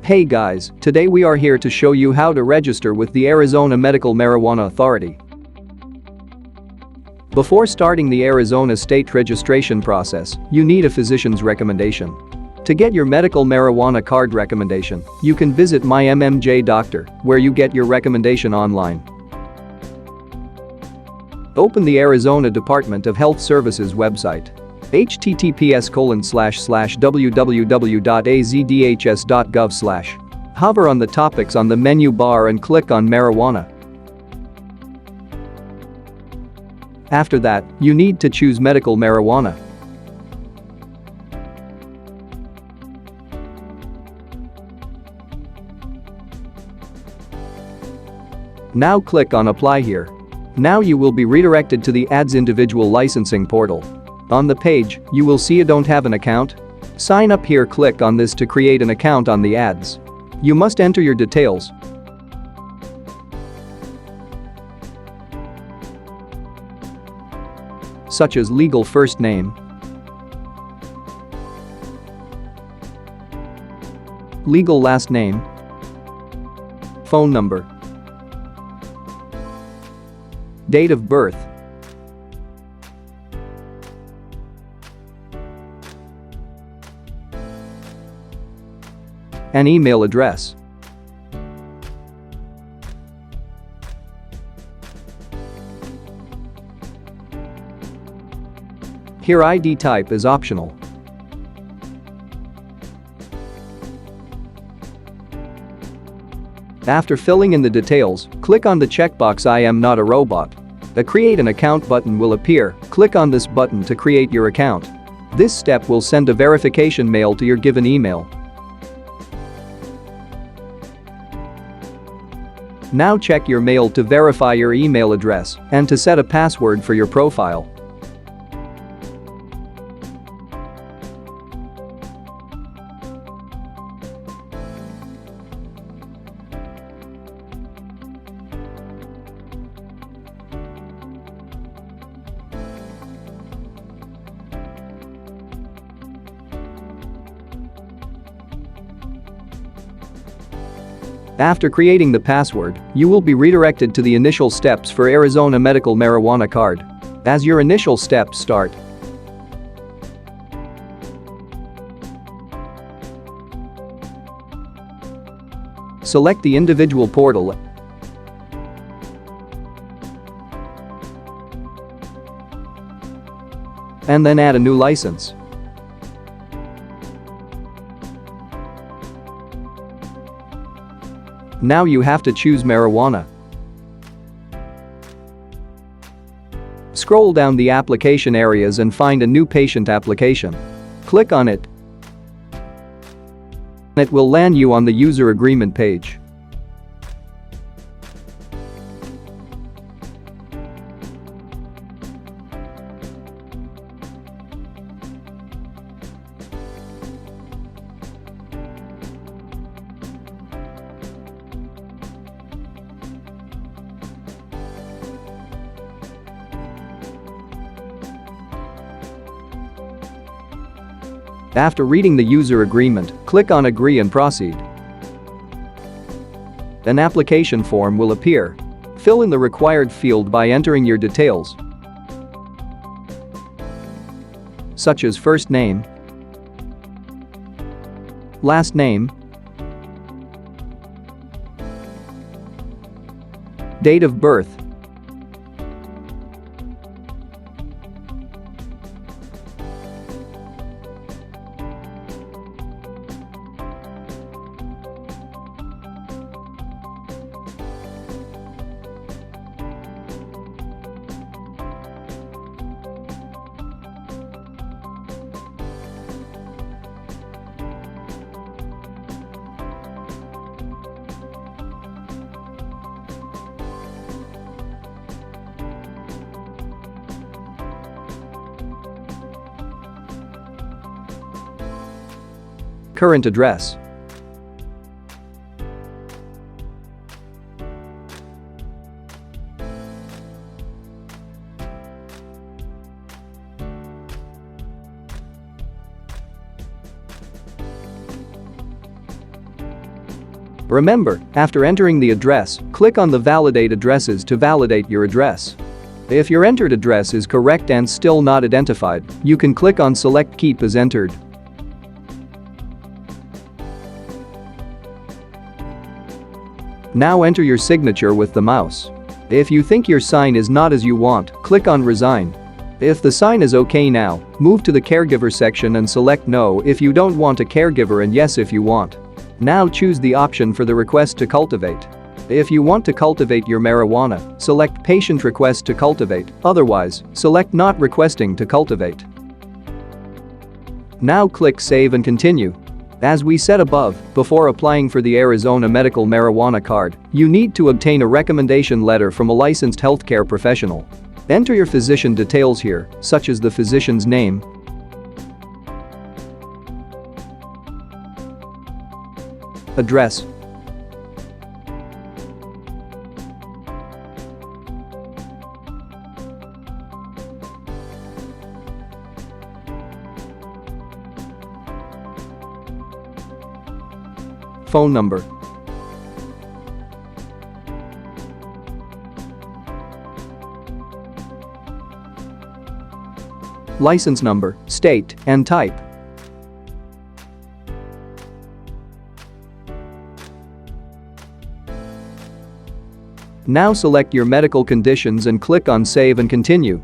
Hey guys, today we are here to show you how to register with the Arizona Medical Marijuana Authority. Before starting the Arizona state registration process, you need a physician's recommendation. To get your medical marijuana card recommendation, you can visit MyMMJDoctor, where you get your recommendation online. Open the Arizona Department of Health Services website. https://www.azdhs.gov/. Hover on the topics on the menu bar and click on marijuana. After that, you need to choose medical marijuana. Now click on Apply here. Now you will be redirected to the ADHS individual licensing portal. On the page, you will see you don't have an account. Sign up here. Click on this to create an account on the ADHS. You must enter your details, such as legal first name, legal last name, phone number, date of birth, and email address. Here ID type is optional. After filling in the details, click on the checkbox I am not a robot. A Create an Account button will appear. Click on this button to create your account. This step will send a verification mail to your given email. Now check your mail to verify your email address and to set a password for your profile. After creating the password, you will be redirected to the initial steps for Arizona Medical Marijuana Card. As your initial steps start, select the individual portal and then add a new license. Now you have to choose marijuana. Scroll down the application areas and find a new patient application. Click on it. It will land you on the user agreement page. After reading the user agreement, click on Agree and Proceed. An application form will appear. Fill in the required field by entering your details, such as first name, last name, date of birth, current address. Remember, after entering the address, click on the Validate Addresses to validate your address. If your entered address is correct and still not identified, you can click on Select Keep as Entered. Now enter your signature with the mouse. If you think your sign is not as you want, click on Resign. If the sign is okay now, move to the Caregiver section and select No if you don't want a caregiver and Yes if you want. Now choose the option for the request to cultivate. If you want to cultivate your marijuana, select Patient Request to Cultivate, otherwise, select Not Requesting to Cultivate. Now click Save and Continue. As we said above, before applying for the Arizona Medical Marijuana Card, you need to obtain a recommendation letter from a licensed healthcare professional. Enter your physician details here, such as the physician's name, address, phone number, license number, state, and type. Now select your medical conditions and click on Save and Continue.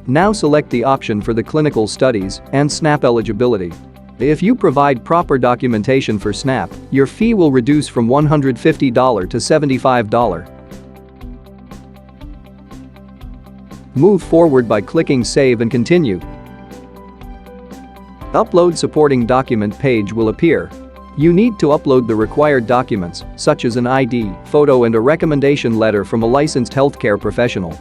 Now select the option for the clinical studies and SNAP eligibility. If you provide proper documentation for SNAP, your fee will reduce from $150 to $75. Move forward by clicking Save and Continue. Upload supporting document page will appear. You need to upload the required documents, such as an ID, photo and a recommendation letter from a licensed healthcare professional.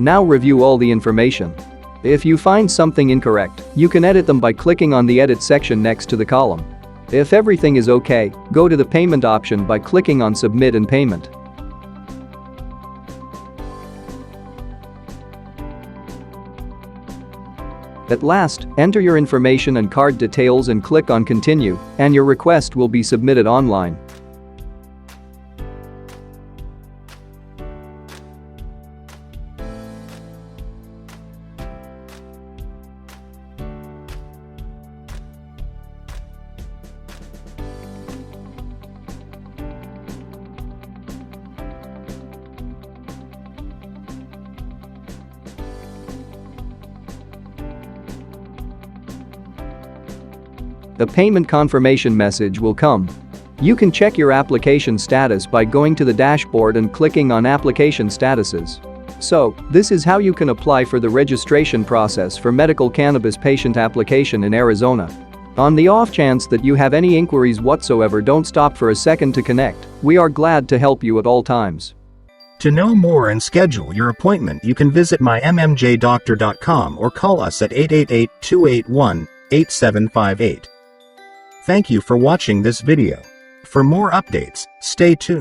Now review all the information. If you find something incorrect, you can edit them by clicking on the Edit section next to the column. If everything is okay, go to the Payment option by clicking on Submit and Payment. At last, enter your information and card details and click on Continue, and your request will be submitted online. A payment confirmation message will come. You can check your application status by going to the dashboard and clicking on Application Statuses. So, this is how you can apply for the registration process for medical cannabis patient application in Arizona. On the off chance that you have any inquiries whatsoever, don't stop for a second to connect. We are glad to help you at all times. To know more and schedule your appointment, you can visit MyMMJDoctor.com or call us at 888-281-8758. Thank you for watching this video. For more updates, stay tuned.